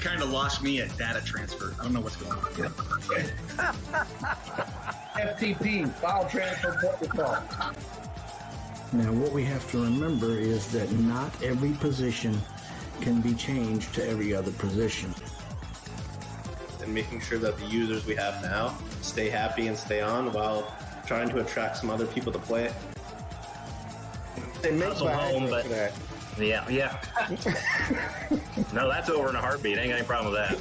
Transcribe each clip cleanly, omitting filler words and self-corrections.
kind of lost me at data transfer. I don't know what's going on. FTP, file transfer protocol. Now, what we have to remember is that not every position can be changed to every other position. And making sure that the users we have now stay happy and stay on while trying to attract some other people to play it. They make Hustle home, but yeah. No, that's over in a heartbeat. Ain't got any problem with that.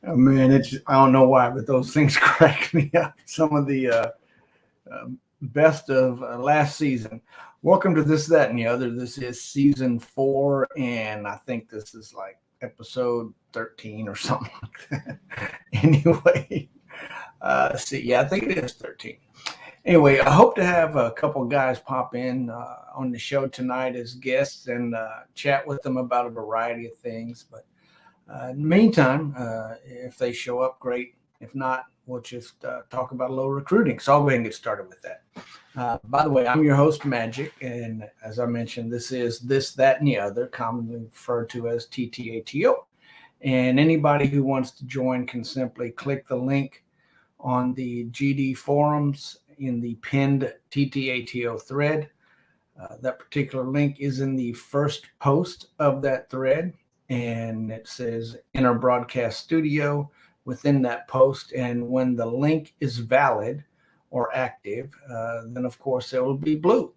Oh, man, I don't know why, but those things crack me up. Some of the best of last season. Welcome to This, That, and the Other. This is season 4, and I think this is like episode 13 or something like that. Anyway, I think it is 13. Anyway, I hope to have a couple guys pop in on the show tonight as guests and chat with them about a variety of things. But in the meantime, if they show up, great. If not, we'll just talk about a little recruiting. So I'll go ahead and get started with that. By the way, I'm your host, Magic. And as I mentioned, this is This, That, and the Other, commonly referred to as TTATO. And anybody who wants to join can simply click the link on the GD forums in the pinned TTATO thread. That particular link is in the first post of that thread, and it says Enter Broadcast Studio within that post. And when the link is valid or active, then of course it will be blue.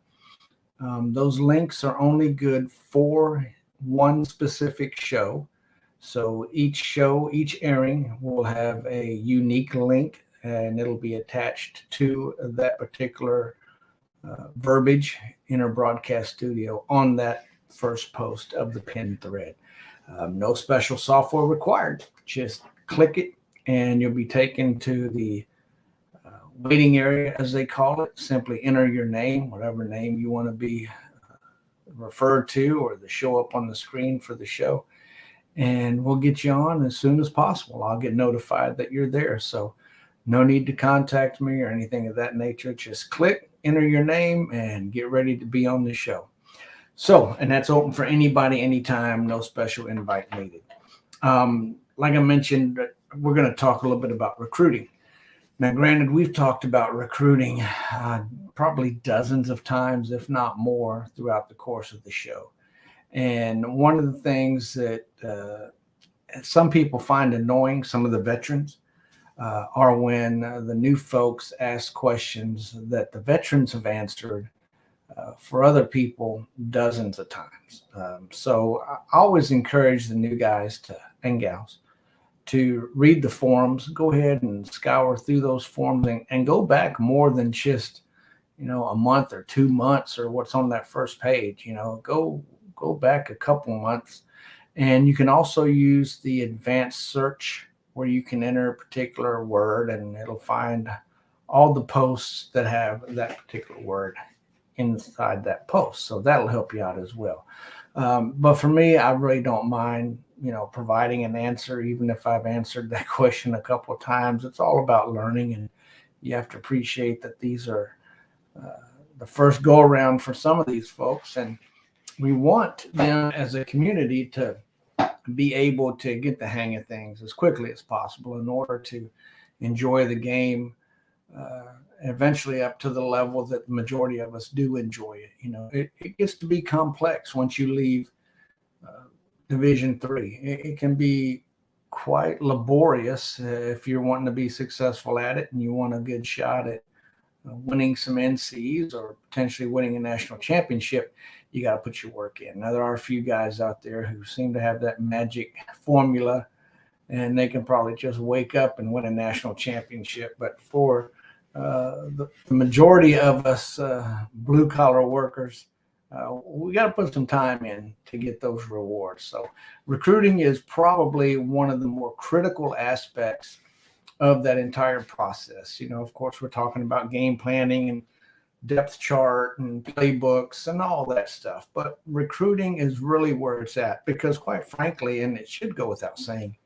Those links are only good for one specific show. So each airing will have a unique link, and it'll be attached to that particular verbiage in our broadcast studio on that first post of the pinned thread. No special software required. Just click it, and you'll be taken to the waiting area, as they call it. Simply enter your name, whatever name you want to be referred to, or the show up on the screen for the show, and we'll get you on as soon as possible. I'll get notified that you're there. So no need to contact me or anything of that nature. Just click, enter your name, and get ready to be on the show. So, and that's open for anybody, anytime, no special invite needed. Like I mentioned, we're going to talk a little bit about recruiting. Now, granted, we've talked about recruiting probably dozens of times, if not more, throughout the course of the show. And one of the things that some people find annoying, some of the veterans, are when the new folks ask questions that the veterans have answered for other people dozens of times. So I always encourage the new guys and gals to read the forums. Go ahead and scour through those forums and go back more than just, a month or 2 months or what's on that first page. Go back a couple months. And you can also use the advanced search, where you can enter a particular word and it'll find all the posts that have that particular word inside that post. So that'll help you out as well. But for me, I really don't mind, providing an answer, even if I've answered that question a couple of times. It's all about learning, and you have to appreciate that these are the first go around for some of these folks. And we want them as a community to be able to get the hang of things as quickly as possible in order to enjoy the game eventually up to the level that the majority of us do enjoy it. It gets to be complex once you leave Division III. It can be quite laborious if you're wanting to be successful at it and you want a good shot at winning some NCs or potentially winning a national championship. You got to put your work in. Now, there are a few guys out there who seem to have that magic formula, and they can probably just wake up and win a national championship. But for the majority of us blue-collar workers, we got to put some time in to get those rewards. So recruiting is probably one of the more critical aspects of that entire process. Of course, we're talking about game planning and depth chart and playbooks and all that stuff. But recruiting is really where it's at, because quite frankly, and it should go without saying,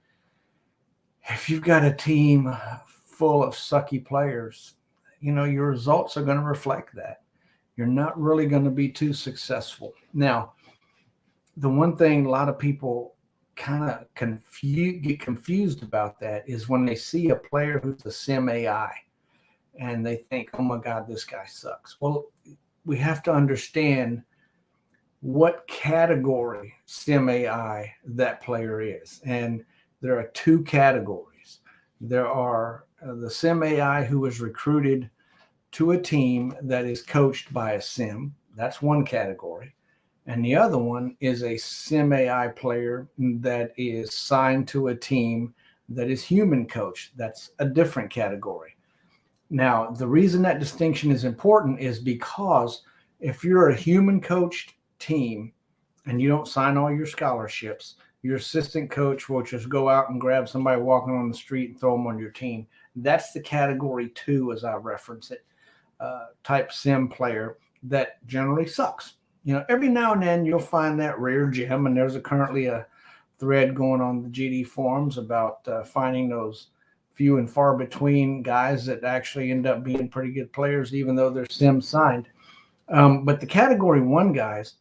if you've got a team full of sucky players, your results are going to reflect that. you're not really going to be too successful. Now, the one thing a lot of people kind of get confused about that is when they see a player who's a sim AI and they think, oh my God, this guy sucks. Well, we have to understand what category sim AI that player is. And there are two categories. There are the sim AI who is recruited to a team that is coached by a sim. That's one category. And the other one is a sim AI player that is signed to a team that is human coached. That's a different category. Now, the reason that distinction is important is because if you're a human coached team and you don't sign all your scholarships, your assistant coach will just go out and grab somebody walking on the street and throw them on your team. That's the category 2, as I reference it, type sim player that generally sucks. Every now and then you'll find that rare gem, and there's currently a thread going on the GD forums about finding those few and far between guys that actually end up being pretty good players, even though they're sim signed. But the category 1 guys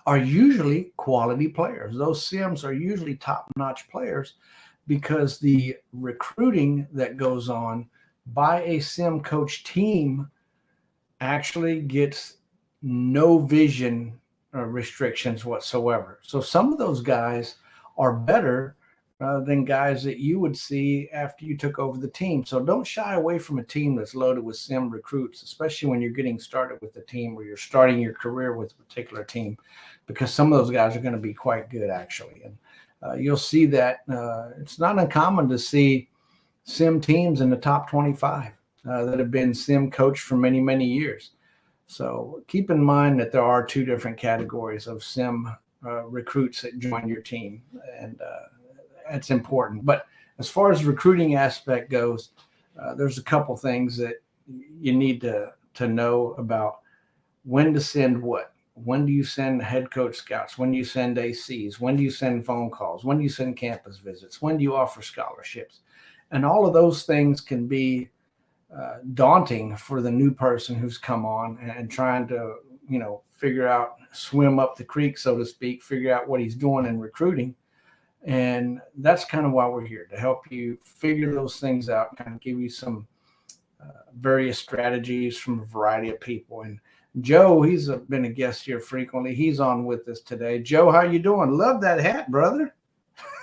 are usually quality players. Those sims are usually top-notch players because the recruiting that goes on by a sim coach team actually gets no vision restrictions whatsoever. So some of those guys are better than guys that you would see after you took over the team. So don't shy away from a team that's loaded with sim recruits, especially when you're getting started with the team or you're starting your career with a particular team, because some of those guys are going to be quite good, actually. And you'll see that it's not uncommon to see sim teams in the top 25 that have been sim coached for many, many years. So keep in mind that there are 2 different categories of sim recruits that join your team, and that's important. But as far as the recruiting aspect goes, there's a couple things that you need to know about when to send what. When do you send head coach scouts? When do you send ACs? When do you send phone calls? When do you send campus visits? When do you offer scholarships? And all of those things can be daunting for the new person who's come on and trying to, figure out, swim up the creek, so to speak, figure out what he's doing in recruiting. And that's kind of why we're here, to help you figure those things out, kind of give you some various strategies from a variety of people. And Joe, he's been a guest here frequently. He's on with us today. Joe, how you doing? Love that hat, brother.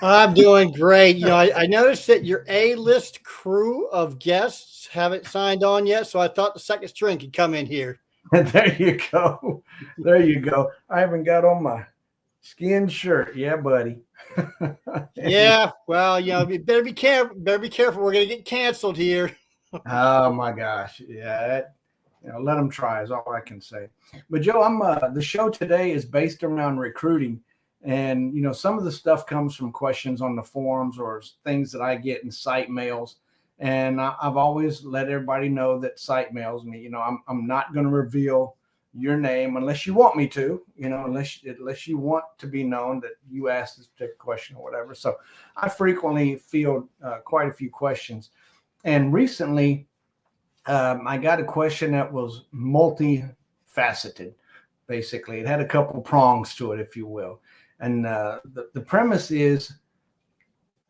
I'm doing great. I noticed that your A-list crew of guests haven't signed on yet, so I thought the second string could come in here. There you go. There you go. I haven't got on my skin shirt. Yeah, buddy. Yeah, well, you better be careful. Better be careful. We're gonna get canceled here. Oh my gosh. Yeah. Let them try is all I can say. But Joe, the show today is based around recruiting. And, some of the stuff comes from questions on the forums or things that I get in site mails. And I've always let everybody know that site mails me. I'm not going to reveal your name unless you want me to, unless you want to be known that you asked this particular question or whatever. So I frequently field quite a few questions. And recently, I got a question that was multifaceted. Basically, it had a couple prongs to it, if you will. And the premise is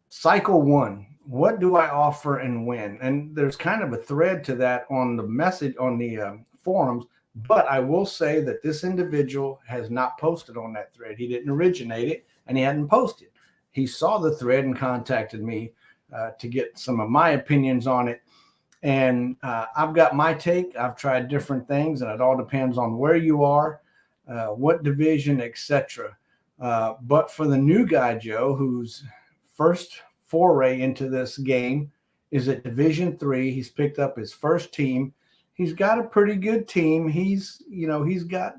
cycle 1. What do I offer and when? And there's kind of a thread to that on the message on the forums. But I will say that this individual has not posted on that thread. He didn't originate it, and he hadn't posted. He saw the thread and contacted me to get some of my opinions on it. And I've got my take. I've tried different things, and it all depends on where you are, what division, etc. But for the new guy, Joe, whose first foray into this game is at Division 3, he's picked up his first team. He's got a pretty good team. He's got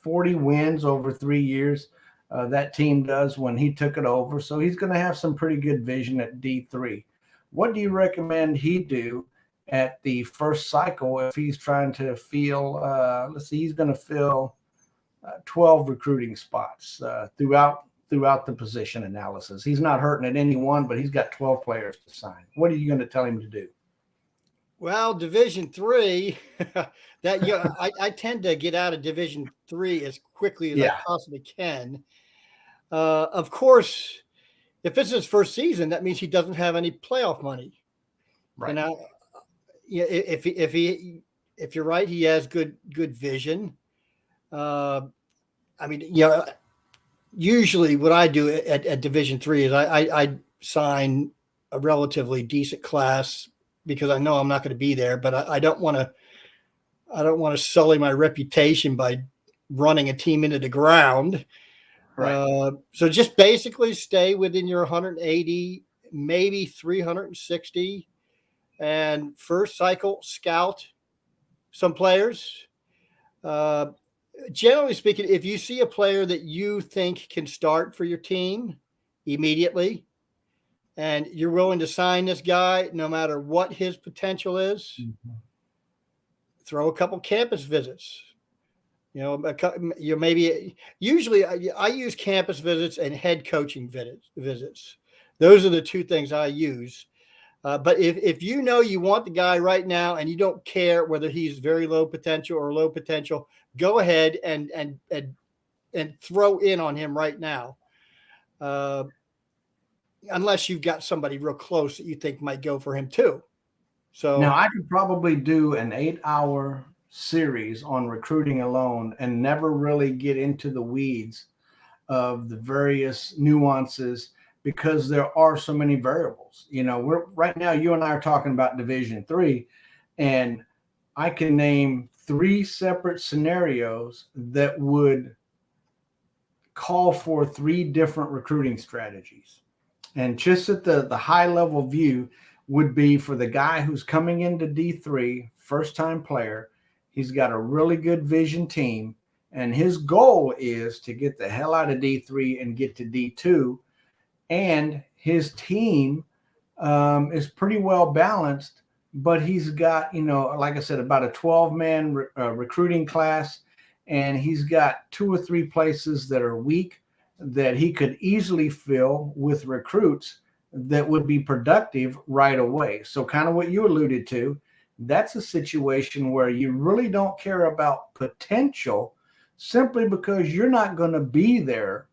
40 wins over 3 years. That team does when he took it over. So he's going to have some pretty good vision at D3. What do you recommend he do at the first cycle if he's trying to fill, he's going to fill 12 recruiting spots throughout the position analysis. He's not hurting at any one, but he's got 12 players to sign. What are you going to tell him to do? Well, Division Three, that I tend to get out of Division Three as quickly as I Yeah. possibly can. Of course, if it's his first season, that means he doesn't have any playoff money. Right. And if you're right, he has good vision. I mean, usually what I do at Division Three is I sign a relatively decent class because I know I'm not going to be there, but I don't want to sully my reputation by running a team into the ground. Right. So just basically stay within your 180, maybe 360, and first cycle scout some players. Generally speaking, if you see a player that you think can start for your team immediately, and you're willing to sign this guy no matter what his potential is, throw a couple campus visits. Maybe usually I use campus visits and head coaching visits. Those are the two things I use. But if you know you want the guy right now and you don't care whether he's very low potential or low potential, go ahead and throw in on him right now. Unless you've got somebody real close that you think might go for him too. So now I could probably do an 8-hour series on recruiting alone and never really get into the weeds of the various nuances because there are so many variables. We're right now, you and I are talking about Division III, and I can name 3 separate scenarios that would call for 3 different recruiting strategies. And just at the high level view would be for the guy who's coming into D3, first time player. He's got a really good vision team, and his goal is to get the hell out of D3 and get to D2. And his team is pretty well balanced, but he's got, like I said, about a 12-man recruiting class, and he's got 2 or 3 places that are weak that he could easily fill with recruits that would be productive right away. So kind of what you alluded to, that's a situation where you really don't care about potential simply because you're not going to be there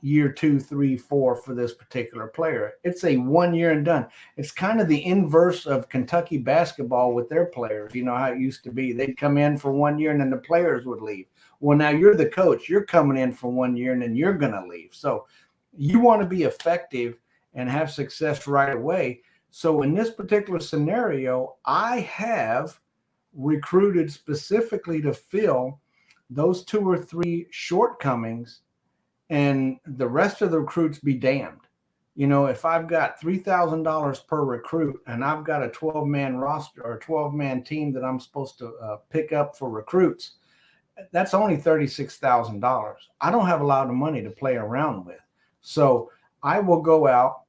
year 2, 3, 4 for this particular player. It's a 1 year and done. It's kind of the inverse of Kentucky basketball with their players. You know how it used to be. They'd come in for 1 year and then the players would leave. Well, now you're the coach. You're coming in for 1 year and then you're going to leave. So you want to be effective and have success right away. So in this particular scenario, I have recruited specifically to fill those 2 or 3 shortcomings, and the rest of the recruits be damned. If I've got $3,000 per recruit and I've got a 12-man roster or a 12-man team that I'm supposed to pick up for recruits, that's only $36,000. I don't have a lot of money to play around with. So I will go out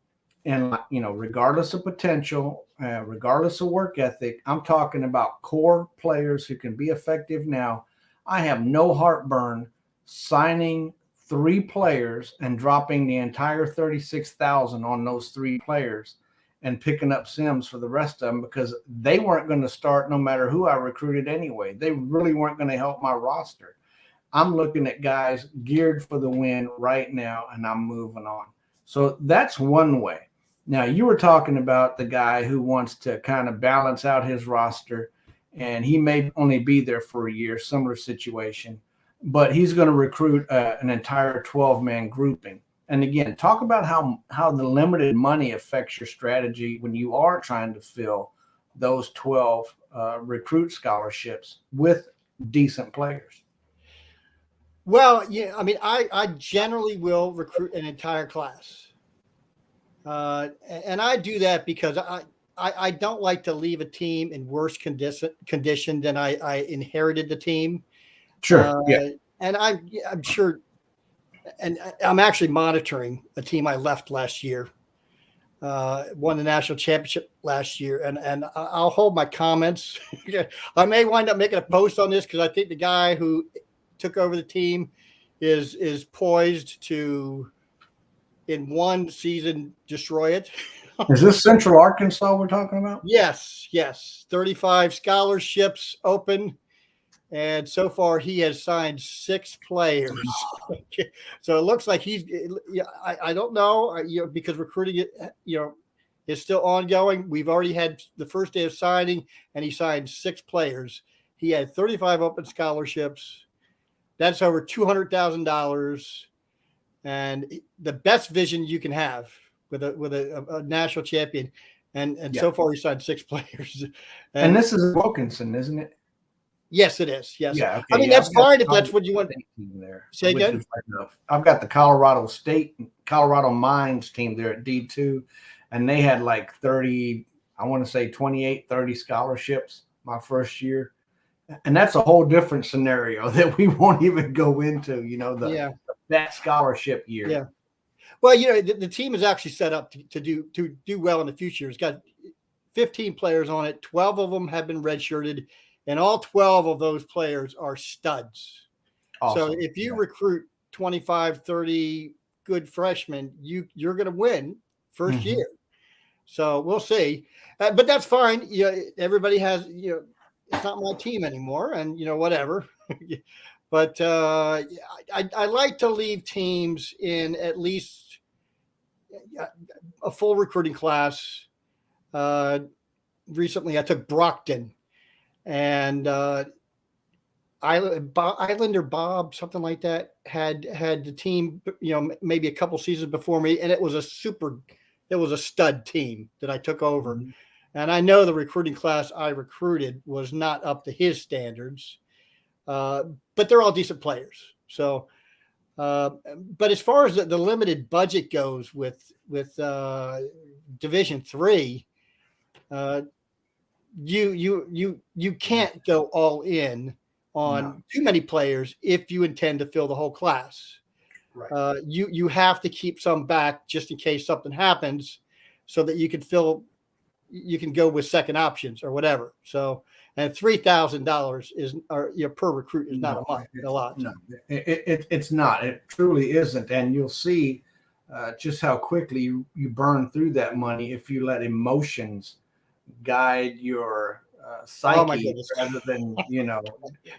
and, regardless of potential, regardless of work ethic, I'm talking about core players who can be effective now. I have no heartburn signing 3 players and dropping the entire $36,000 on those 3 players and picking up Sims for the rest of them because they weren't going to start no matter who I recruited anyway. They really weren't going to help my roster. I'm looking at guys geared for the win right now, and I'm moving on. So that's one way. Now, you were talking about the guy who wants to kind of balance out his roster, and he may only be there for a year, similar situation, but he's going to recruit an entire 12-man grouping. And again, talk about how the limited money affects your strategy when you are trying to fill those 12 recruit scholarships with decent players. Well, yeah, I mean, I generally will recruit an entire class. And I do that because I don't like to leave a team in worse condition than I inherited the team. Sure. Yeah. And I'm sure, and I'm actually monitoring a team I left last year, won the national championship last year. And I'll hold my comments. I may wind up making a post on this because I think the guy who took over the team is poised to in one season destroy it. Is this Central Arkansas we're talking about? Yes. 35 scholarships open. And so far, he has signed 6 players. So it looks like he's. I don't know, because recruiting, is still ongoing. We've already had the first day of signing, and he signed 6 players. He had 35 open scholarships. That's over $200,000, and the best vision you can have with a national champion. And so far, he signed 6 players. And this is Wilkinson, isn't it? Yes, it is. Yes. Yeah. Okay, I mean, that's fine if that's what you want. There. Say again? I've got the Colorado Mines team there at D2, and they had like 30, I want to say 28, 30 scholarships my first year. And that's a whole different scenario that we won't even go into, that scholarship year. Yeah. Well, the team is actually set up to do well in the future. It's got 15 players on it. 12 of them have been redshirted, and all 12 of those players are studs. Awesome. So if you recruit 25, 30 good freshmen, you're going to win first year. So we'll see. But that's fine. Everybody has, it's not my team anymore, and whatever. But I like to leave teams in at least a full recruiting class. Recently, I took Brockton, and Islander Bob, something like that, had the team, maybe a couple seasons before me, and it was a stud team that I took over. And I know the recruiting class I recruited was not up to his standards, but they're all decent players. So, but as far as the limited budget goes with Division III, you can't go all in on too many players if you intend to fill the whole class. Right. You have to keep some back just in case something happens, so that you can go with second options or whatever. So, and $3,000 per recruit is not a lot. No, it's not. It truly isn't. And you'll see just how quickly you burn through that money if you let emotions guide your psyche rather than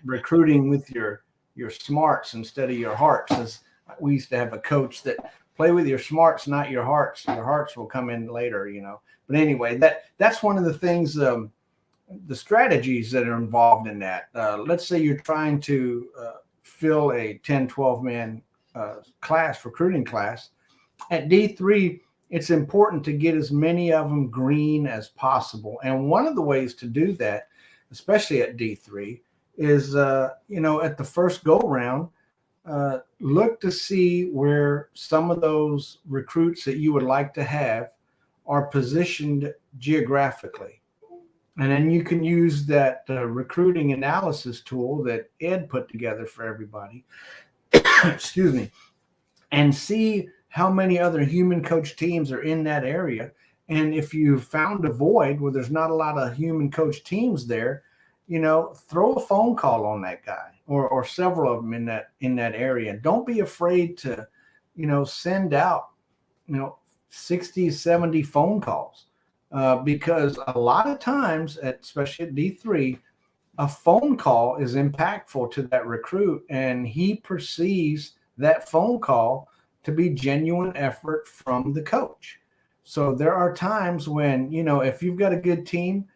recruiting with your smarts instead of your hearts. As we used to have a coach that play with your smarts, not your hearts. Your hearts will come in later, But anyway, that's one of the things, the strategies that are involved in that. Let's say you're trying to fill a 10, 12-man recruiting class. At D3, it's important to get as many of them green as possible. And one of the ways to do that, especially at D3, is, at the first go-round, look to see where some of those recruits that you would like to have are positioned geographically. And then you can use that recruiting analysis tool that Ed put together for everybody, excuse me, and see how many other human coach teams are in that area. And if you found a void where there's not a lot of human coach teams there, throw a phone call on that guy or several of them in that area. Don't be afraid to, send out, 60, 70 phone calls, because a lot of times, especially at D3, a phone call is impactful to that recruit, and he perceives that phone call to be genuine effort from the coach. So there are times when, if you've got a good team,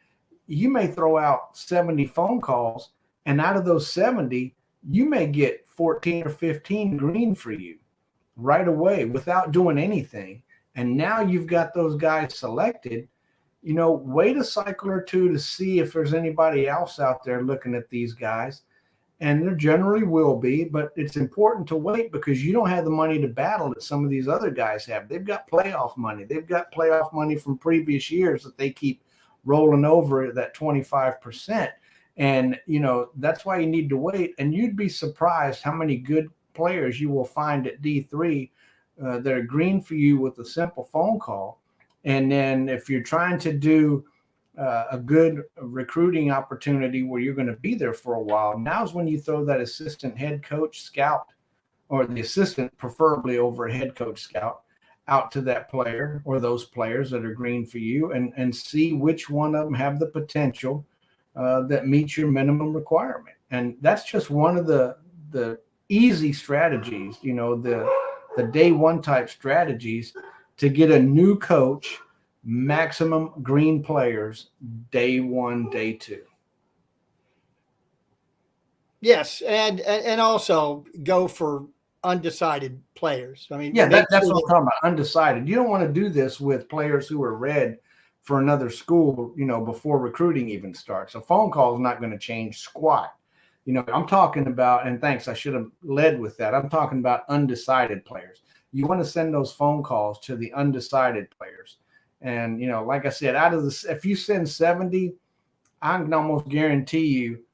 you may throw out 70 phone calls, and out of those 70, you may get 14 or 15 green for you right away without doing anything. And now you've got those guys selected. Wait a cycle or two to see if there's anybody else out there looking at these guys. And there generally will be, but it's important to wait because you don't have the money to battle that some of these other guys have. They've got playoff money. They've got playoff money from previous years that they keep rolling over at that 25%. And, that's why you need to wait. And you'd be surprised how many good players you will find at D3 that are green for you with a simple phone call. And then if you're trying to do a good recruiting opportunity where you're going to be there for a while, now's when you throw that assistant head coach scout, or the assistant preferably over a head coach scout, out to that player or those players that are green for you, and see which one of them have the potential that meets your minimum requirement. And that's just one of the easy strategies, the day one type strategies to get a new coach maximum green players day one, day two. Yes, and also go for undecided players. I mean, Yeah, that's sure what I'm talking about. Undecided. You don't want to do this with players who are red for another school, before recruiting even starts. A phone call is not going to change squat. I'm talking about, and thanks, I should have led with that. I'm talking about undecided players. You want to send those phone calls to the undecided players. And, like I said, out of this, if you send 70, I can almost guarantee you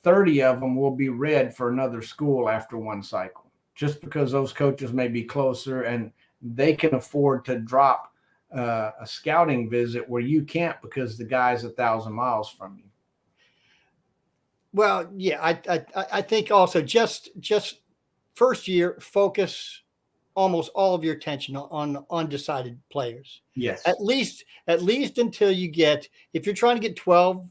30 of them will be red for another school after one cycle, just because those coaches may be closer and they can afford to drop a scouting visit where you can't because the guy's 1,000 miles from you. Well, yeah, I think also just first year, focus almost all of your attention on undecided players. Yes. At least until you get, if you're trying to get 12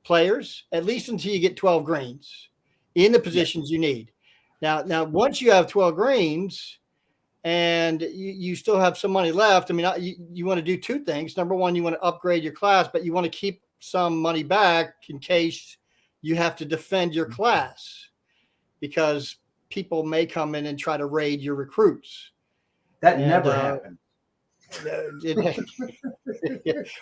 players, at least until you get 12 greens in the positions you need. Now, once you have 12 greens and you still have some money left, I mean, you want to do two things. Number one, you want to upgrade your class, but you want to keep some money back in case you have to defend your class, because people may come in and try to raid your recruits. That never happened.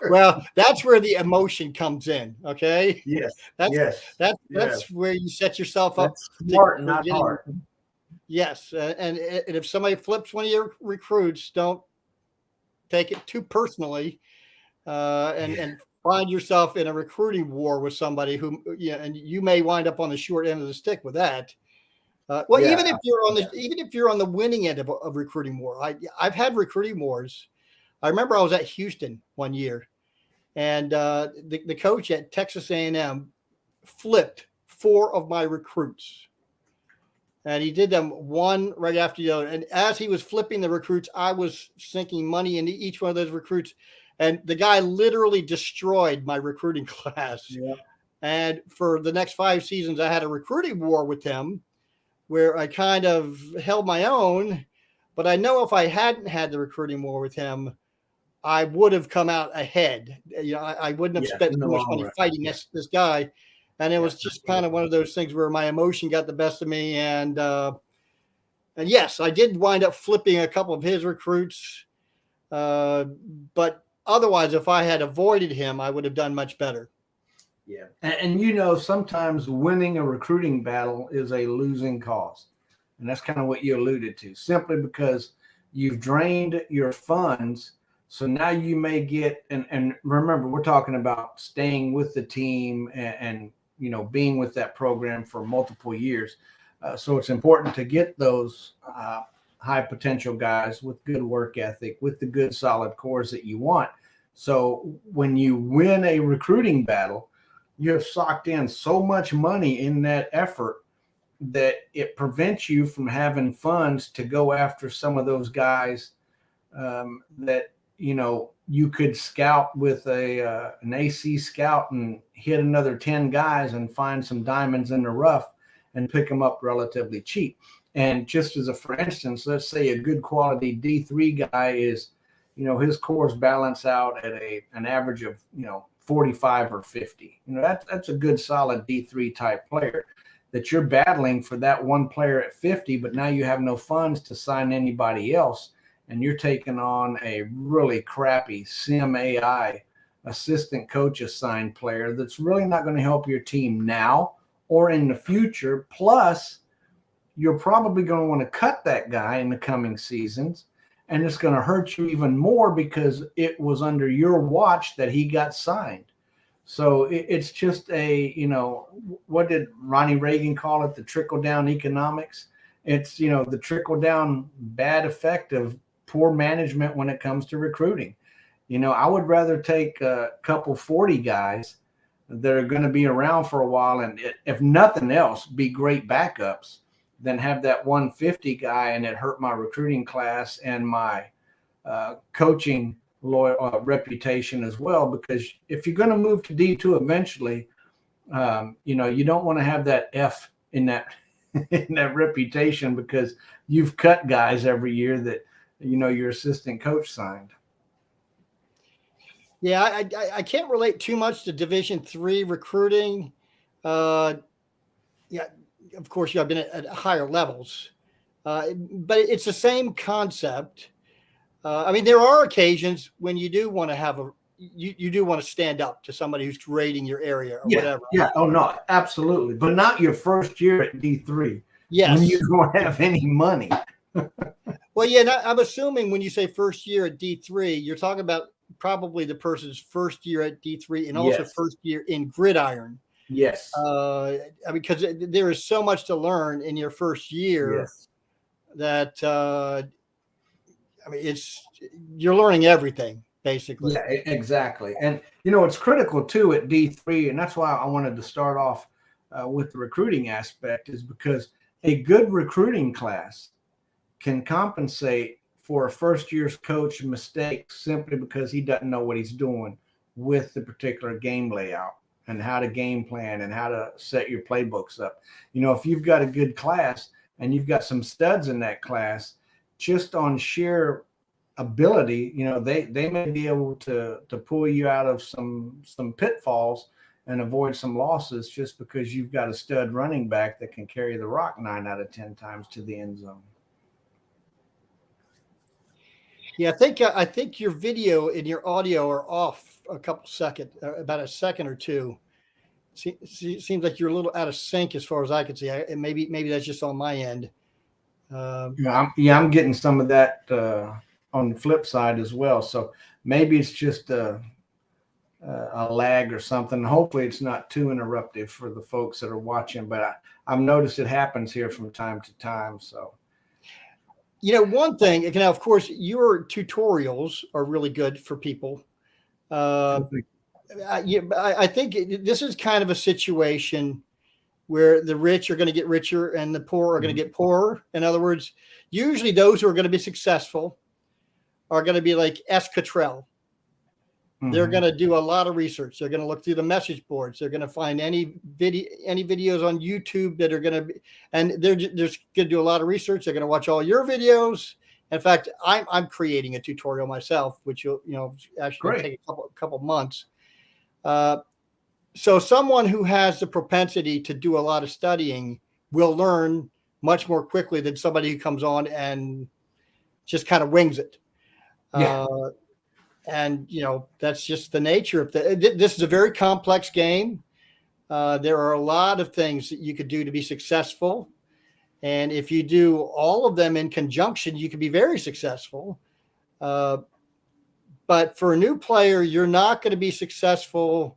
Well, that's where the emotion comes in. Okay. Yes. That's where you set yourself up. That's smart, not hard. Yes. And if somebody flips one of your recruits, don't take it too personally, and find yourself in a recruiting war with somebody who, and you may wind up on the short end of the stick with that. Even if you're on the winning end of recruiting war, I've had recruiting wars. I remember I was at Houston one year, and the coach at Texas A&M flipped 4 of my recruits, and he did them one right after the other. And as he was flipping the recruits, I was sinking money into each one of those recruits, and the guy literally destroyed my recruiting class. Yeah. And for the next 5 seasons, I had a recruiting war with him, where I kind of held my own, but I know if I hadn't had the recruiting war with him, I would have come out ahead. I wouldn't have spent too much money fighting this guy. And it was just kind of one of those things where my emotion got the best of me. And yes, I did wind up flipping a couple of his recruits. But otherwise, if I had avoided him, I would have done much better. Yeah. And sometimes winning a recruiting battle is a losing cause. And that's kind of what you alluded to, simply because you've drained your funds. So now you may get, and remember, we're talking about staying with the team and being with that program for multiple years. So it's important to get those high potential guys with good work ethic, with the good solid cores that you want. So when you win a recruiting battle, you have socked in so much money in that effort that it prevents you from having funds to go after some of those guys that, you could scout with an AC scout and hit another 10 guys and find some diamonds in the rough and pick them up relatively cheap. And just as for instance, let's say a good quality D3 guy is, his cores balance out at an average of, 45 or 50. That's a good solid D3 type player that you're battling for that one player at 50, but now you have no funds to sign anybody else. And you're taking on a really crappy Sim AI assistant coach assigned player that's really not going to help your team now or in the future. Plus, you're probably going to want to cut that guy in the coming seasons, and it's going to hurt you even more because it was under your watch that he got signed. So it's just what did Ronnie Reagan call it? The trickle down economics. It's, the trickle down bad effect of poor management when it comes to recruiting. I would rather take a couple 40 guys that are going to be around for a while and, if nothing else, be great backups than have that 150 guy and it hurt my recruiting class and my coaching reputation as well. Because if you're going to move to D2 eventually, you don't want to have that F in that in that reputation, because you've cut guys every year that your assistant coach signed. Yeah, I can't relate too much to Division III recruiting. Yeah, of course, I've been at higher levels, but it's the same concept. I mean, there are occasions when you do want to have you do want to stand up to somebody who's grading your area or whatever. Yeah. Oh no, absolutely. But not your first year at D3. Yes. When you don't have any money. Well, yeah, I'm assuming when you say first year at D3, you're talking about probably the person's first year at D3 and also first year in gridiron. Yes. Because there is so much to learn in your first year that you're learning everything basically. Yeah, exactly. And it's critical too at D3, and that's why I wanted to start off with the recruiting aspect, is because a good recruiting class can compensate for a first year's coach mistakes simply because he doesn't know what he's doing with the particular game layout and how to game plan and how to set your playbooks up. If you've got a good class and you've got some studs in that class, just on sheer ability, they may be able to pull you out of some pitfalls and avoid some losses just because you've got a stud running back that can carry the rock 9 out of 10 times to the end zone. Yeah, I think your video and your audio are off a couple seconds, about a second or two. Seems like you're a little out of sync as far as I can see. Maybe that's just on my end. I'm getting some of that on the flip side as well. So maybe it's just a lag or something. Hopefully it's not too interruptive for the folks that are watching, but I've noticed it happens here from time to time. So, one thing, now, of course, your tutorials are really good for people. I think this is kind of a situation where the rich are going to get richer and the poor are going to get poorer. In other words, usually those who are going to be successful are going to be like S. Cottrell. They're going to do a lot of research. They're going to look through the message boards. They're going to find any videos on YouTube that are going to be, and they're just going to do a lot of research. They're going to watch all your videos. In fact, I'm creating a tutorial myself, which actually take a couple months. So someone who has the propensity to do a lot of studying will learn much more quickly than somebody who comes on and just kind of wings it. Yeah. And that's just the nature of this is a very complex game. There are a lot of things that you could do to be successful. And if you do all of them in conjunction, you can be very successful. But for a new player, you're not going to be successful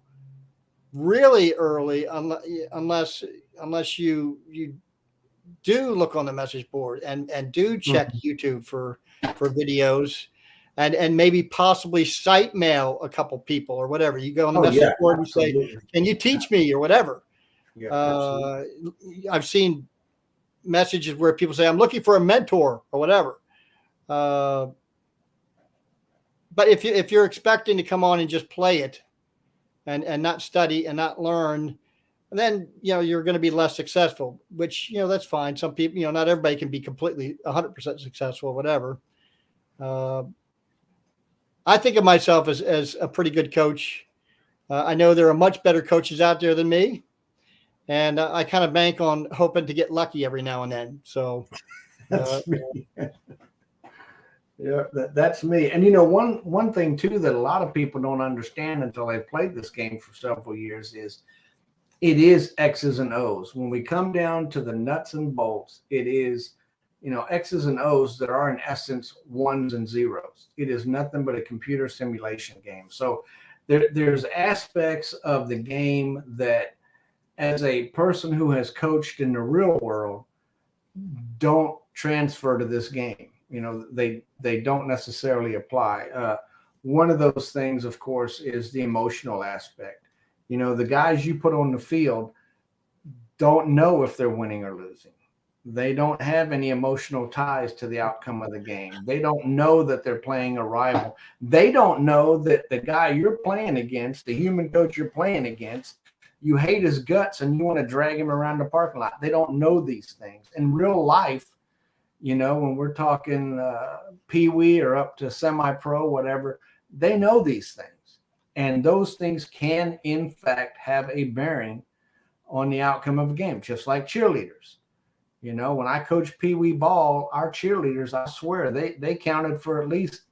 really early unless you do look on the message board and do check YouTube for videos. And maybe possibly site mail a couple people or whatever. You go on the message board and say, "Can you teach me?" or whatever. Yeah, I've seen messages where people say, "I'm looking for a mentor" or whatever. But if you're expecting to come on and just play it and not study and not learn, then you're going to be less successful. Which that's fine. Some people, not everybody can be completely 100% successful or whatever. I think of myself as a pretty good coach. I know there are much better coaches out there than me, and I kind of bank on hoping to get lucky every now and then. So, that's me. Yeah, that's me. And one thing too that a lot of people don't understand until they've played this game for several years is it is X's and O's. When we come down to the nuts and bolts, it is X's and O's that are in essence ones and zeros. It is nothing but a computer simulation game. So there's aspects of the game that, as a person who has coached in the real world, don't transfer to this game. They don't necessarily apply. One of those things, of course, is the emotional aspect. The guys you put on the field don't know if they're winning or losing. They don't have any emotional ties to the outcome of the game. They don't know that they're playing a rival. They don't know that the guy you're playing against, the human coach you're playing against, you hate his guts and you want to drag him around the parking lot. They don't know these things. In real life, you know, when we're talking pee-wee or up to semi-pro, whatever, they know these things. And those things can, in fact, have a bearing on the outcome of a game, just like cheerleaders. You know, when I coached pee-wee ball, our cheerleaders, I swear, they counted for at least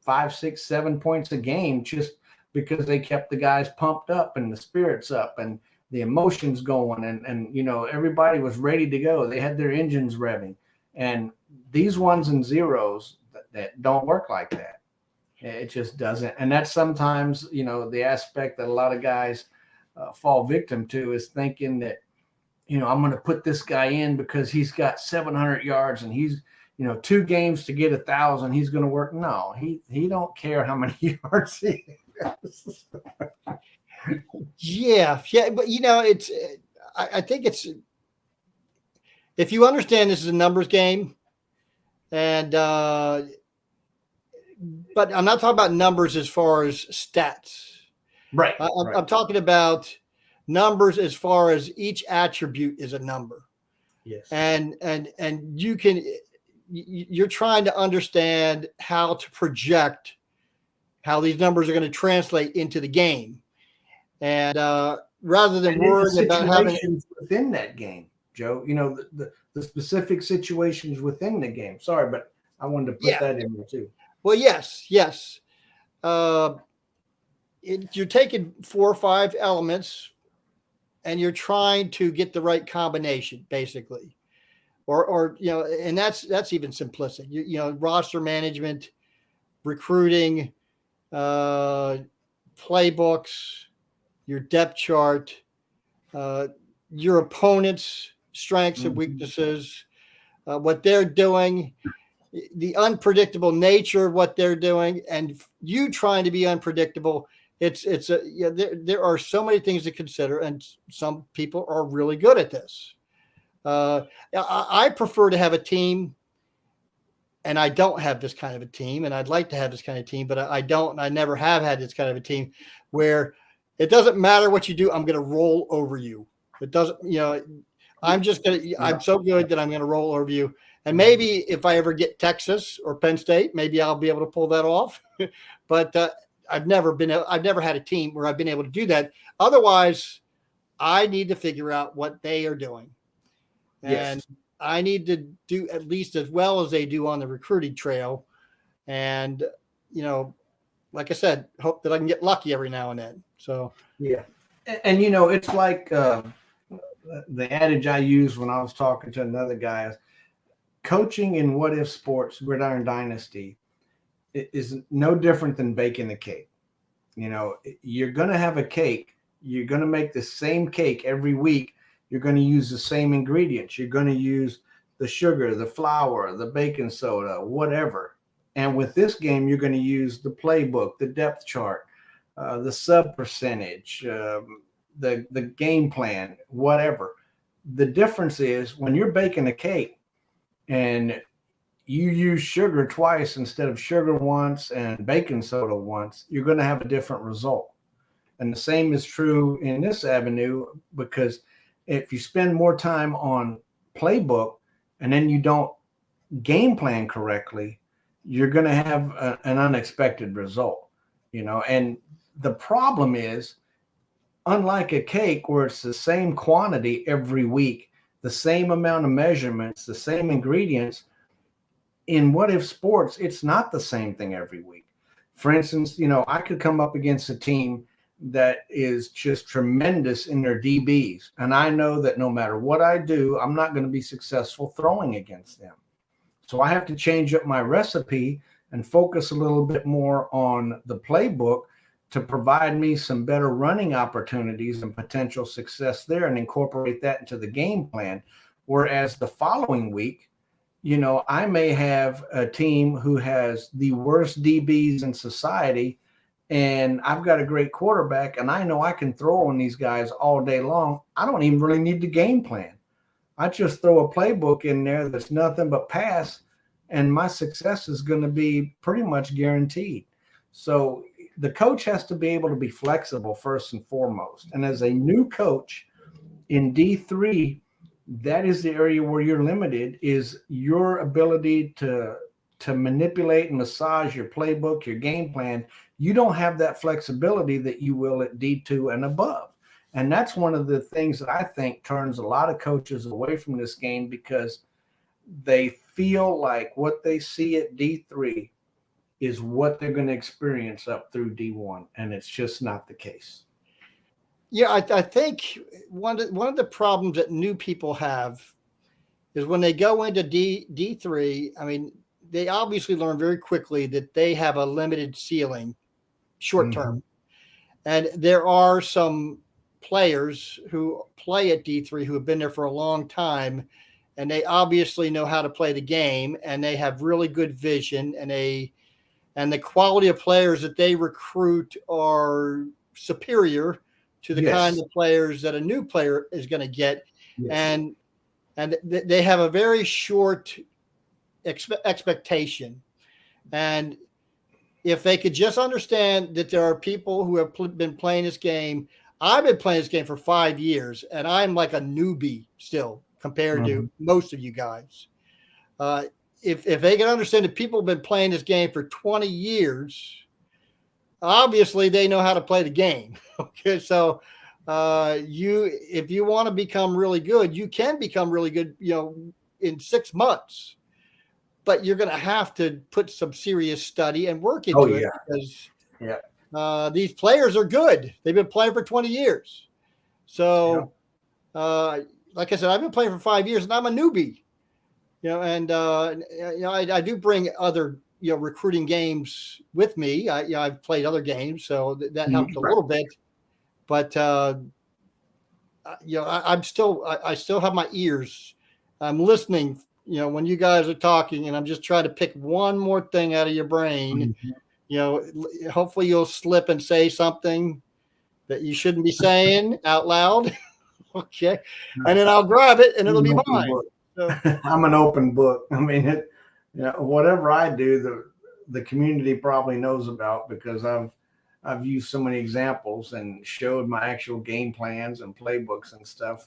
5, 6, 7 points a game just because they kept the guys pumped up and the spirits up and the emotions going. And you know, everybody was ready to go. They had their engines revving. And these ones and zeros that don't work like that. It just doesn't. And that's sometimes, you know, the aspect that a lot of guys fall victim to is thinking that, you know, I'm going to put this guy in because he's got 700 yards and he's, you know, 2 games to get 1,000. He's going to work. No, he don't care how many yards he has. Yeah. But, you know, I think it's, if you understand this is a numbers game, and, but I'm not talking about numbers as far as stats. Right. I'm talking about numbers as far as each attribute is a number. Yes. And you're trying to understand how to project how these numbers are going to translate into the game. And rather than worrying about having within that game, Joe, you know, the specific situations within the game. Sorry, but I wanted to put that in there too. Well, yes. You're taking 4 or 5 elements and you're trying to get the right combination, basically, or you know, and that's even simplistic. You know, roster management, recruiting, playbooks, your depth chart, your opponent's strengths and weaknesses, what they're doing, the unpredictable nature of what they're doing, and you trying to be unpredictable. There are so many things to consider, and some people are really good at this. I prefer to have a team, and I don't have this kind of a team, and I'd like to have this kind of team, but I don't, and I never have had this kind of a team where it doesn't matter what you do. I'm going to roll over you. It doesn't, you know, I'm so good that I'm going to roll over you. And maybe if I ever get Texas or Penn State, maybe I'll be able to pull that off. But I've never had a team where I've been able to do that. Otherwise, I need to figure out what they are doing. And I need to do at least as well as they do on the recruiting trail. And, you know, like I said, hope that I can get lucky every now and then. So, yeah. And you know, it's like the adage I used when I was talking to another guy is coaching in what if sports, Gridiron Dynasty, is no different than baking a cake. You know, you're going to have a cake. You're going to make the same cake every week. You're going to use the same ingredients. You're going to use the sugar, the flour, the baking soda, whatever. And with this game, you're going to use the playbook, the depth chart, the sub percentage, the game plan, whatever. The difference is when you're baking a cake and you use sugar twice instead of sugar once and baking soda once, you're going to have a different result. And the same is true in this avenue, because if you spend more time on playbook and then you don't game plan correctly, you're going to have an unexpected result, you know. And the problem is, unlike a cake where it's the same quantity every week, the same amount of measurements, the same ingredients, in what if sports, it's not the same thing every week. For instance, you know, I could come up against a team that is just tremendous in their DBs. And I know that no matter what I do, I'm not going to be successful throwing against them. So I have to change up my recipe and focus a little bit more on the playbook to provide me some better running opportunities and potential success there, and incorporate that into the game plan. Whereas the following week, you know, I may have a team who has the worst DBs in society, and I've got a great quarterback, and I know I can throw on these guys all day long. I don't even really need the game plan. I just throw a playbook in there that's nothing but pass, and my success is going to be pretty much guaranteed. So the coach has to be able to be flexible first and foremost. And as a new coach in D3, that is the area where you're limited, is your ability to manipulate and massage your playbook, your game plan. You don't have that flexibility that you will at D2 and above. And that's one of the things that I think turns a lot of coaches away from this game, because they feel like what they see at D3 is what they're going to experience up through D1. And it's just not the case. Yeah, I think one of the problems that new people have is when they go into D3, I mean, they obviously learn very quickly that they have a limited ceiling short term. And there are some players who play at D3 who have been there for a long time, and they obviously know how to play the game, and they have really good vision, and the quality of players that they recruit are superior to the kind of players that a new player is going to get. And they have a very short expectation. And if they could just understand that there are people who have been playing this game. I've been playing this game for 5 years, and I'm like a newbie still compared to most of you guys. If they can understand that people have been playing this game for 20 years, obviously they know how to play the game. Okay, so if you want to become really good, you can become really good, in 6 months. But you're going to have to put some serious study and work into it, because these players are good. They've been playing for 20 years. So, like I said, I've been playing for 5 years, and I'm a newbie. I do bring other recruiting games with me. I've played other games, so that helped a little bit. But I still have my ears. I'm listening. When you guys are talking, and I'm just trying to pick one more thing out of your brain. Hopefully you'll slip and say something that you shouldn't be saying out loud. Okay. And then I'll grab it and it'll be mine. So. I'm an open book. I mean, whatever I do, the community probably knows about, because I've used so many examples and showed my actual game plans and playbooks and stuff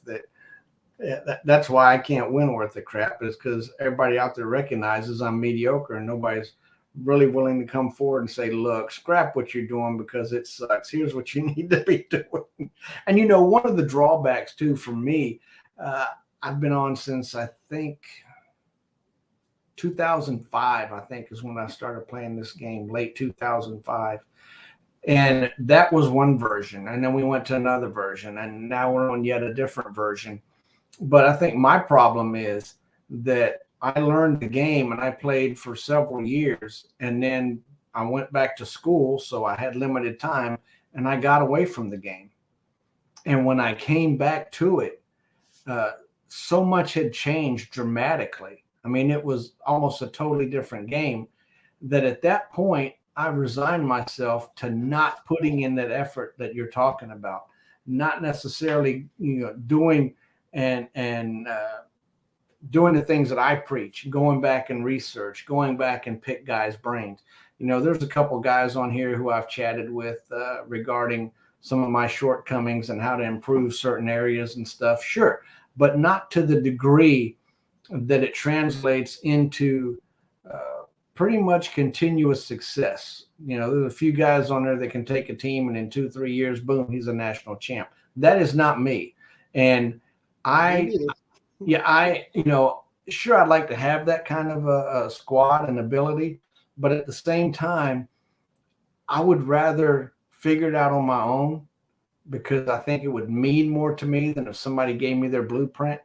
that's why I can't win worth a crap, is because everybody out there recognizes I'm mediocre, and nobody's really willing to come forward and say, look, scrap what you're doing because it sucks. Here's what you need to be doing. And, one of the drawbacks too, for me, I've been on since I think 2005, I think is when I started playing this game, late 2005. And that was one version. And then we went to another version, and now we're on yet a different version. But I think my problem is that I learned the game and I played for several years, and then I went back to school, so I had limited time, and I got away from the game. And when I came back to it, so much had changed dramatically. I mean, it was almost a totally different game, that at that point I resigned myself to not putting in that effort that you're talking about, not necessarily doing doing the things that I preach, going back and research, going back and pick guys' brains. There's a couple guys on here who I've chatted with regarding some of my shortcomings and how to improve certain areas and stuff. Sure, but not to the degree that it translates into pretty much continuous success. There's a few guys on there that can take a team and in 2-3 years, boom, he's a national champ. That is not me. And sure, I'd like to have that kind of a squad and ability, but at the same time, I would rather figure it out on my own, because I think it would mean more to me than if somebody gave me their blueprint.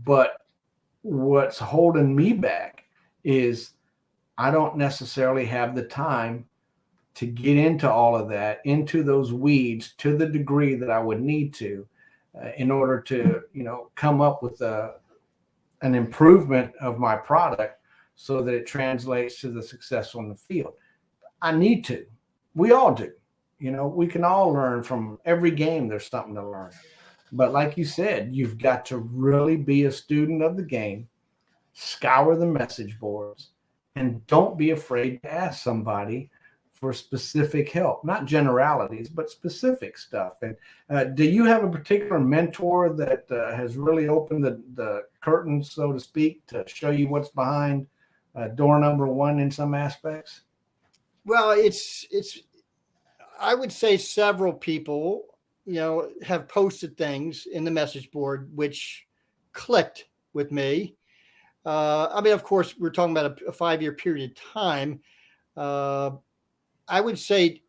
But what's holding me back is I don't necessarily have the time to get into all of that, into those weeds to the degree that I would need to. In order to, come up with an improvement of my product so that it translates to the success on the field. I need to. We all do. We can all learn from every game. There's something to learn. But like you said, you've got to really be a student of the game, scour the message boards, and don't be afraid to ask somebody for specific help, not generalities, but specific stuff. And do you have a particular mentor that has really opened the curtain, so to speak, to show you what's behind door number one in some aspects? Well, it's I would say several people, have posted things in the message board which clicked with me. I mean, of course, we're talking about a 5-year period of time. I would say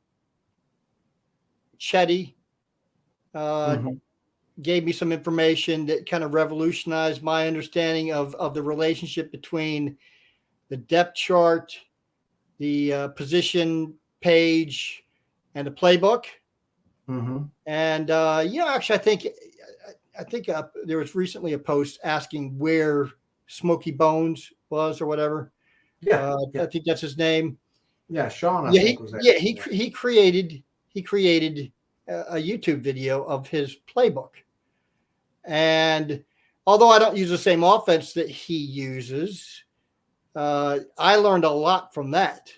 Chetty gave me some information that kind of revolutionized my understanding of the relationship between the depth chart, the position page, and the playbook. And actually, I think there was recently a post asking where Smokey Bones was or whatever. I think that's his name. Yeah, Sean. I think was that. Yeah, he created a YouTube video of his playbook, and although I don't use the same offense that he uses, I learned a lot from that.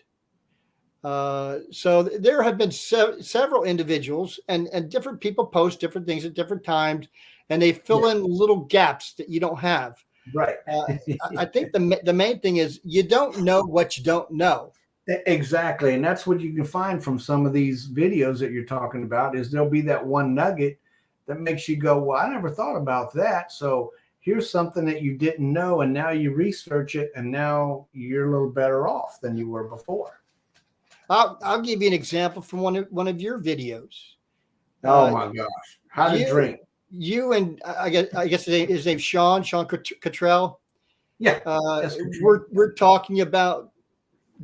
So there have been several individuals and different people post different things at different times, and they fill in little gaps that you don't have. Right. I think the main thing is you don't know what you don't know. Exactly. And that's what you can find from some of these videos that you're talking about is there'll be that one nugget that makes you go, well, I never thought about that. So here's something that you didn't know. And now you research it and now you're a little better off than you were before. I'll give you an example from one of your videos. Oh my gosh. How to drink. You and I guess his name's Sean Cottrell. Yeah. We're talking about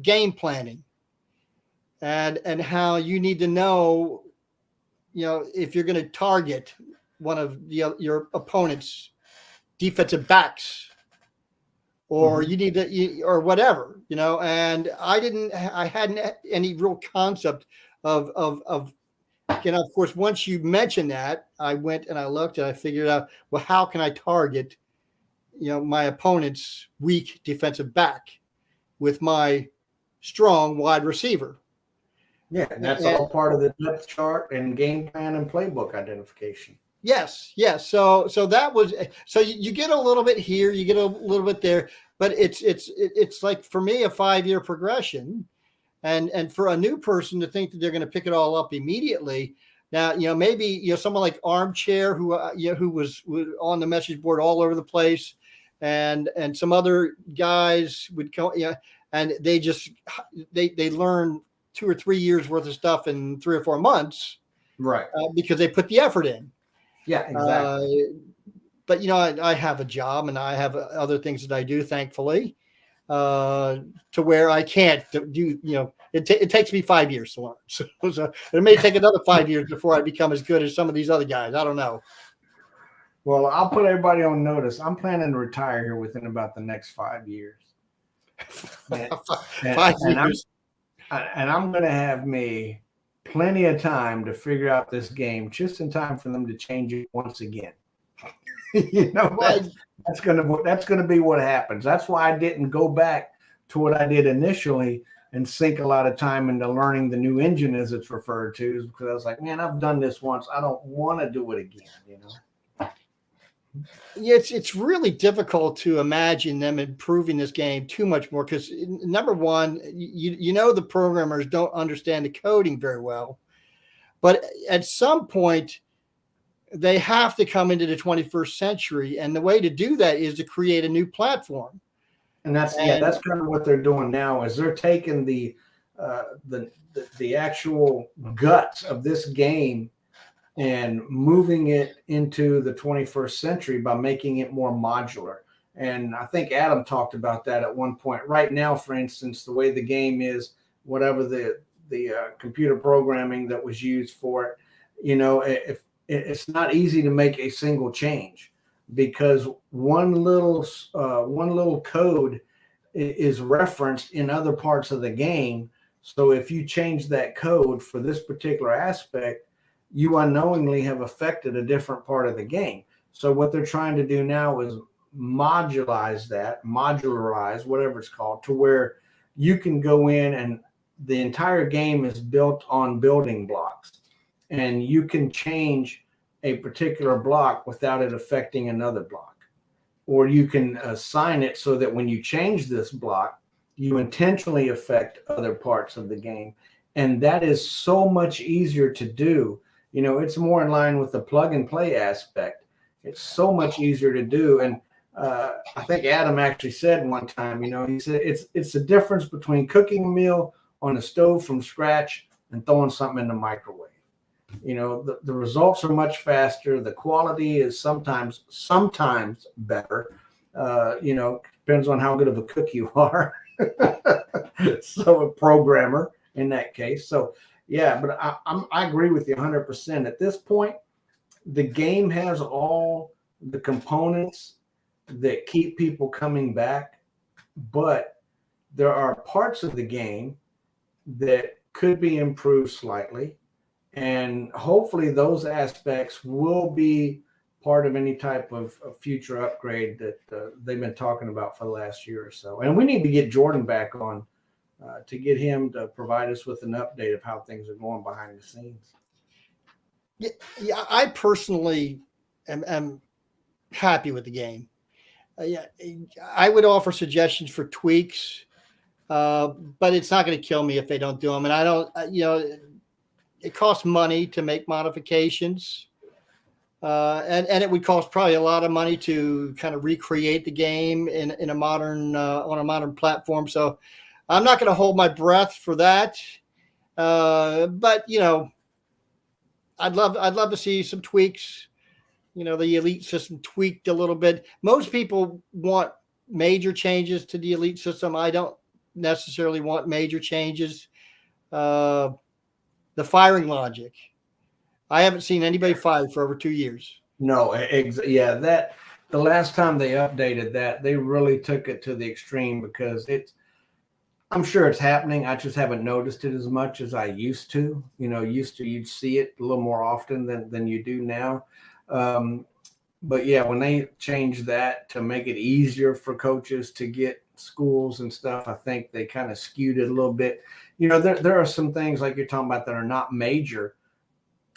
game planning and how you need to know, if you're going to target one of your opponent's defensive backs, or you need to, or whatever, and I hadn't any real concept of, of course, once you mentioned that, I went and I looked and I figured out, well, how can I target, my opponent's weak defensive back with my strong wide receiver? Yeah, and that's all part of the depth chart and game plan and playbook identification. Yes. So that was, so you get a little bit here, you get a little bit there, but it's like for me a 5-year progression, and for a new person to think that they're going to pick it all up immediately. Now, maybe someone like Armchair who was on the message board all over the place, and some other guys would come, and they just they learn 2 or 3 years worth of stuff in 3 or 4 months, right? Because they put the effort in. Yeah, exactly. But I have a job and I have other things that I do, thankfully, to where I can't do. It takes me 5 years to learn, so it may take another 5 years before I become as good as some of these other guys. I don't know. Well, I'll put everybody on notice. I'm planning to retire here within about the next 5 years. 5 years. And I'm going to have me plenty of time to figure out this game just in time for them to change it once again. That's going to be what happens. That's why I didn't go back to what I did initially and sink a lot of time into learning the new engine, as it's referred to, because I was like, man, I've done this once. I don't want to do it again. Yeah, it's really difficult to imagine them improving this game too much more because, number one, the programmers don't understand the coding very well. But at some point, they have to come into the 21st century, and the way to do that is to create a new platform. And that's kind of what they're doing now. Is they're taking the actual guts of this game and moving it into the 21st century by making it more modular. And I think Adam talked about that at one point. Right now, for instance, the way the game is, whatever the computer programming that was used for it, if it's not easy to make a single change because one little code is referenced in other parts of the game. So if you change that code for this particular aspect, you unknowingly have affected a different part of the game. So what they're trying to do now is modularize, whatever it's called, to where you can go in and the entire game is built on building blocks, and you can change a particular block without it affecting another block. Or you can assign it so that when you change this block, you intentionally affect other parts of the game. And that is so much easier to do. You know, it's more in line with the plug and play aspect. It's so much easier to do. And I think Adam actually said one time, you know, he said it's the difference between cooking a meal on a stove from scratch and throwing something in the microwave. You know, the results are much faster. The quality is sometimes better. You know, depends on how good of a cook you are. So a programmer in that case. So yeah, but I agree with you 100%. At this point, the game has all the components that keep people coming back, but there are parts of the game that could be improved slightly. And hopefully those aspects will be part of any type of future upgrade that they've been talking about for the last year or so. And we need to get Jordan back on to get him to provide us with an update of how things are going behind the scenes. Yeah, I personally am happy with the game. Yeah, I would offer suggestions for tweaks, but it's not going to kill me if they don't do them. And I don't, you know, it costs money to make modifications, and it would cost probably a lot of money to kind of recreate the game in a modern on a modern platform. So I'm not going to hold my breath for that. But you know, I'd love to see some tweaks. You know, the elite system tweaked a little bit. Most people want major changes to the elite system. I don't necessarily want major changes. The firing logic. I haven't seen anybody fired for over 2 years. No, yeah, that the last time they updated that, they really took it to the extreme because I'm sure it's happening. I just haven't noticed it as much as I used to. You know, you'd see it a little more often than you do now. But yeah, when they changed that to make it easier for coaches to get schools and stuff, I think they kind of skewed it a little bit. You know, there are some things like you're talking about that are not major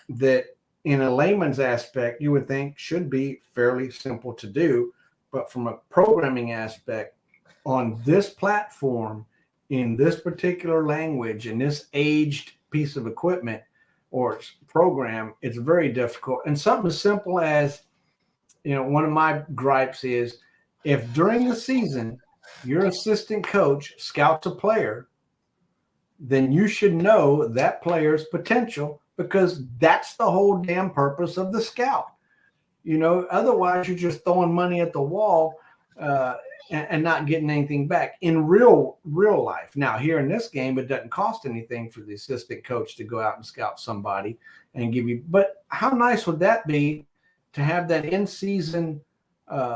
that in a layman's aspect, you would think should be fairly simple to do. But from a programming aspect on this platform, in this particular language, in this aged piece of equipment or program, it's very difficult. And something as simple as, you know, one of my gripes is if during the season your assistant coach scouts a player, then you should know that player's potential because that's the whole damn purpose of the scout. You know, otherwise you're just throwing money at the wall and not getting anything back in real life. Now, here in this game, it doesn't cost anything for the assistant coach to go out and scout somebody and give you. But how nice would that be to have that in-season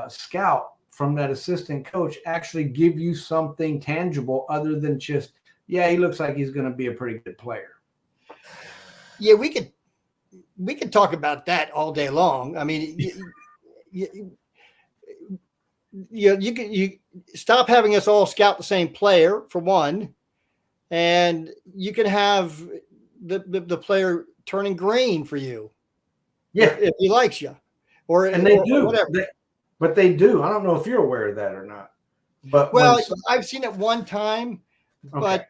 scout from that assistant coach actually give you something tangible other than just, yeah, he looks like he's going to be a pretty good player. Yeah, we could talk about that all day long. I mean, you stop having us all scout the same player for one, and you can have the player turning green for you. Yeah, if he likes you, and they do. Or whatever. But they do. I don't know if you're aware of that or not. But I've seen it one time, okay.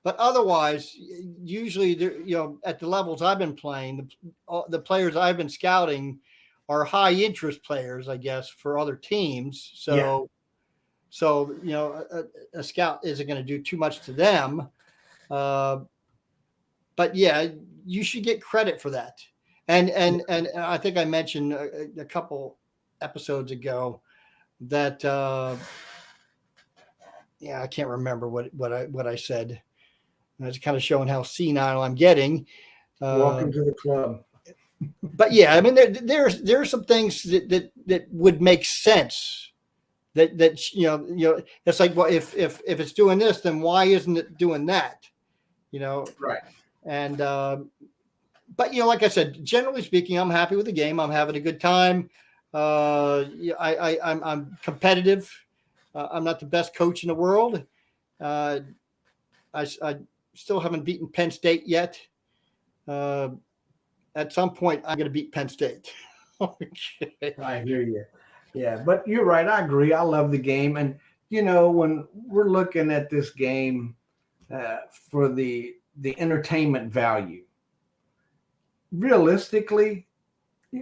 But otherwise, usually, you know, at the levels I've been playing, the players I've been scouting are high interest players, I guess, for other teams. So you know, a scout isn't going to do too much to them. But yeah, you should get credit for that. And I think I mentioned a couple episodes ago that I can't remember what I said. It's kind of showing how senile I'm getting. Welcome to the club. But yeah, I mean, there are some things that would make sense. That you know, it's like, well, if it's doing this, then why isn't it doing that? You know, right? And but like I said, generally speaking, I'm happy with the game. I'm having a good time. I'm competitive. I'm not the best coach in the world. I still haven't beaten Penn State yet. At some point, I'm going to beat Penn State. Okay. I hear you. Yeah, but you're right. I agree. I love the game. And, when we're looking at this game for the entertainment value, realistically,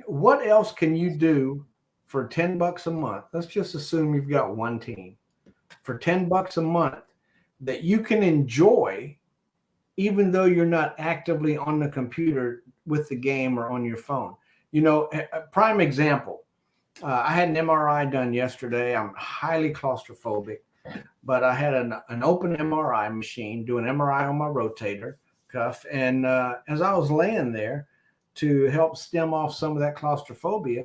what else can you do for $10 a month? Let's just assume you've got one team for $10 a month that you can enjoy, even though you're not actively on the computer with the game or on your phone. A prime example, I had an MRI done yesterday. I'm highly claustrophobic, but I had an open MRI machine do an MRI on my rotator cuff. And as I was laying there to help stem off some of that claustrophobia,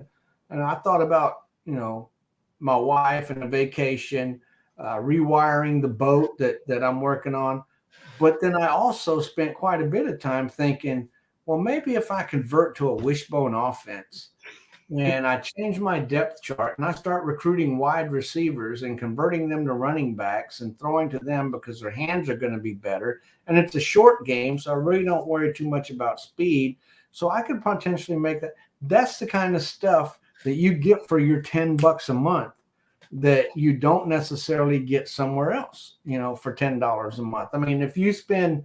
and I thought about, my wife and a vacation, rewiring the boat that I'm working on. But then I also spent quite a bit of time thinking, well, maybe if I convert to a wishbone offense and I change my depth chart and I start recruiting wide receivers and converting them to running backs and throwing to them because their hands are going to be better. And it's a short game, so I really don't worry too much about speed. So I could potentially make that. That's the kind of stuff that you get for your $10 a month that you don't necessarily get somewhere else, for $10 a month. I mean, if you spend,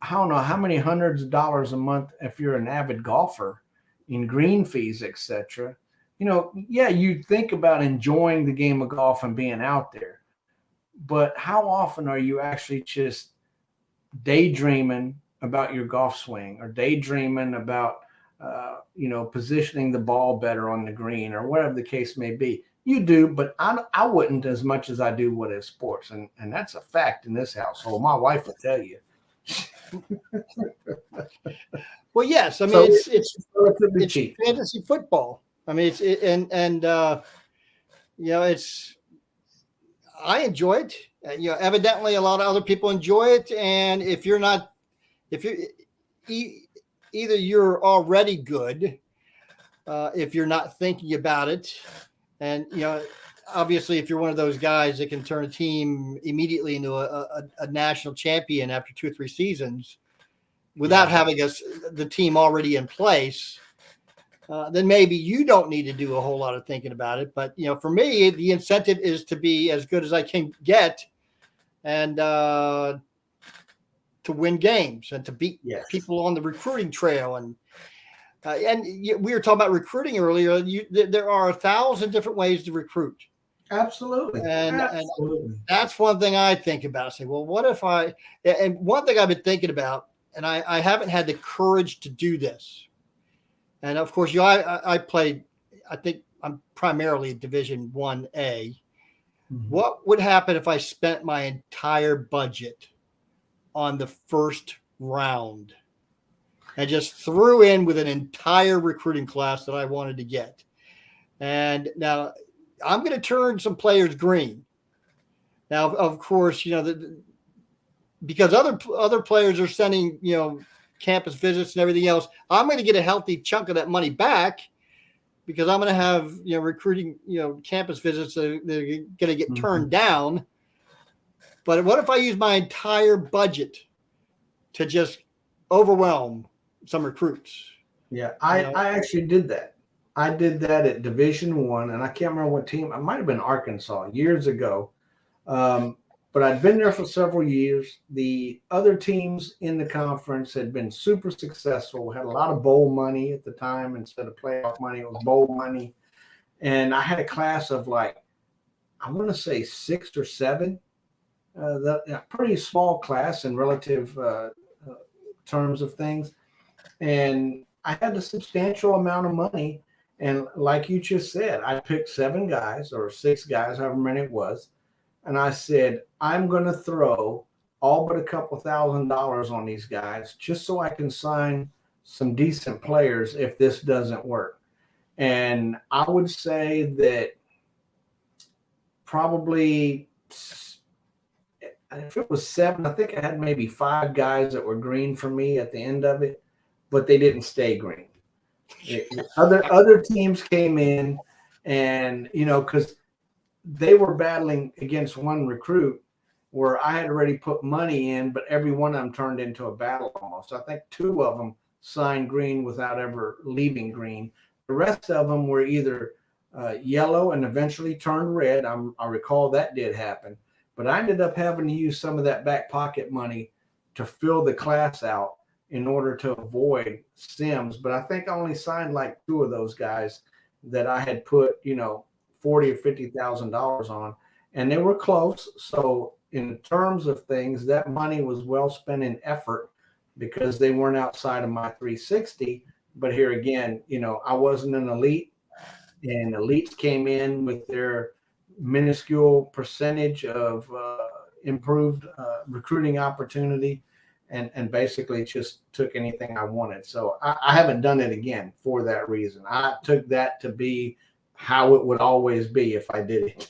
I don't know how many hundreds of dollars a month, if you're an avid golfer, in green fees, etc., you think about enjoying the game of golf and being out there. But how often are you actually just daydreaming about your golf swing or daydreaming about, positioning the ball better on the green or whatever the case may be? You do, but I wouldn't as much as I do what is sports. And that's a fact in this household. My wife will tell you. Well, yes. I mean, So it's relatively cheap. fantasy football. I mean, I enjoy it. Evidently a lot of other people enjoy it. And if you're either you're already good, if you're not thinking about it, and, obviously if you're one of those guys that can turn a team immediately into a national champion after 2 or 3 seasons without having the team already in place, then maybe you don't need to do a whole lot of thinking about it. But, for me, the incentive is to be as good as I can get and to win games and to beat people on the recruiting trail. And we were talking about recruiting earlier. There are 1,000 different ways to recruit. Absolutely. And that's one thing I think about. I say, well, what if and one thing I've been thinking about, and I haven't had the courage to do this. And of course, I played, I think I'm primarily Division 1A. Mm-hmm. What would happen if I spent my entire budget on the first round and just threw in with an entire recruiting class that I wanted to get? And now I'm going to turn some players green. Now, of course, because other players are sending, campus visits and everything else, I'm going to get a healthy chunk of that money back because I'm going to have, recruiting, campus visits that are going to get turned down. But what if I use my entire budget to just overwhelm some recruits? Yeah, I actually did that. I did that at Division 1, and I can't remember what team. It might have been Arkansas years ago. But I'd been there for several years. The other teams in the conference had been super successful, had a lot of bowl money at the time. Instead of playoff money, it was bowl money. And I had a class of I want to say 6 or 7, a pretty small class in relative terms of things. And I had a substantial amount of money. And like you just said, I picked 7 guys or 6 guys, however many it was. And I said, I'm going to throw all but a couple $1,000s on these guys just so I can sign some decent players if this doesn't work. And I would say that probably, if it was 7, I think I had maybe 5 guys that were green for me at the end of it. but they didn't stay green. Other teams came in, and because they were battling against one recruit where I had already put money in, but every one of them turned into a battle almost. I think 2 of them signed green without ever leaving green. The rest of them were either yellow and eventually turned red. I recall that did happen, but I ended up having to use some of that back pocket money to fill the class out in order to avoid Sims. But I think I only signed like 2 of those guys that I had put, $40,000 or $50,000 on, and they were close. So in terms of things, that money was well spent in effort because they weren't outside of my 360. But here again, I wasn't an elite, and elites came in with their minuscule percentage of improved recruiting opportunity, and basically just took anything I wanted. So I haven't done it again for that reason. I took that to be how it would always be if I did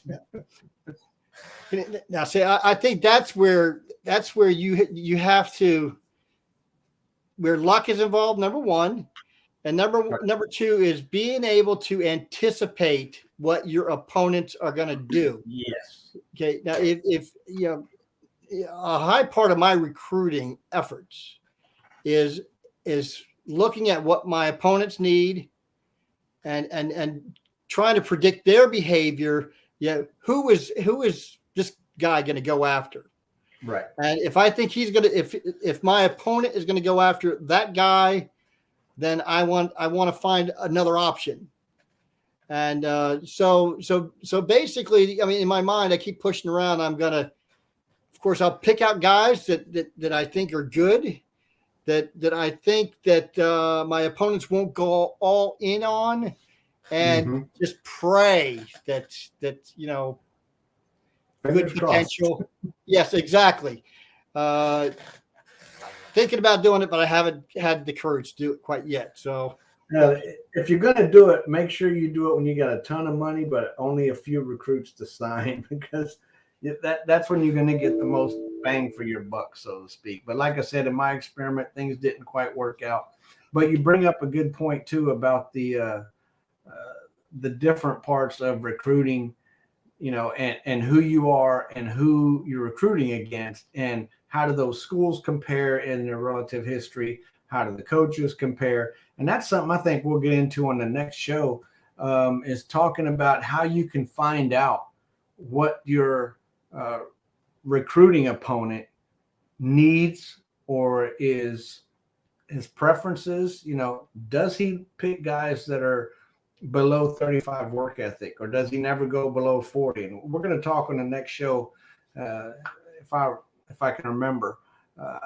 it. Now, see, I think that's where you have to, where luck is involved, number one, and number 2 is being able to anticipate what your opponents are going to do. Yes. Okay. Now, if a high part of my recruiting efforts is looking at what my opponents need and trying to predict their behavior. Who is this guy going to go after? Right. And if I think he's going to, if my opponent is going to go after that guy, then I want to find another option. And so basically, I mean, in my mind, I keep pushing around. I'm going to, of course, I'll pick out guys that I think are good, that I think that my opponents won't go all in on, and just pray that good potential. Yes, exactly. Thinking about doing it, but I haven't had the courage to do it quite yet. So if you're going to do it, make sure you do it when you got a ton of money, but only a few recruits to sign, because that's when you're going to get the most bang for your buck, so to speak. But like I said, in my experiment, things didn't quite work out. But you bring up a good point too about the different parts of recruiting, and who you are and who you're recruiting against, and how do those schools compare in their relative history? How do the coaches compare? And that's something I think we'll get into on the next show, is talking about how you can find out what your recruiting opponent needs or is his preferences. Does he pick guys that are below 35 work ethic, or does he never go below 40? And we're going to talk on the next show, if I can remember,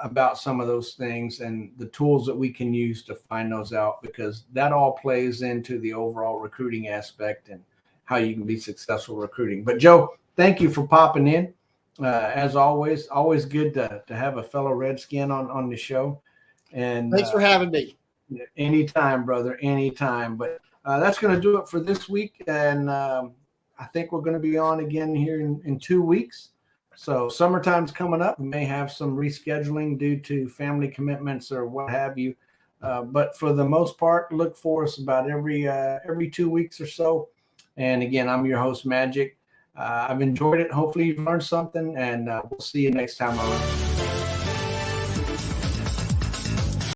about some of those things and the tools that we can use to find those out, because that all plays into the overall recruiting aspect and how you can be successful recruiting. But Joe, thank you for popping in. As always good to have a fellow Redskin on the show. And thanks for having me. Anytime, brother, anytime. But that's going to do it for this week. And I think we're going to be on again here in 2 weeks. So summertime's coming up. We may have some rescheduling due to family commitments or what have you. But for the most part, look for us about every 2 weeks or so. And again, I'm your host, Magic. I've enjoyed it. Hopefully you've learned something, and we'll see you next time around.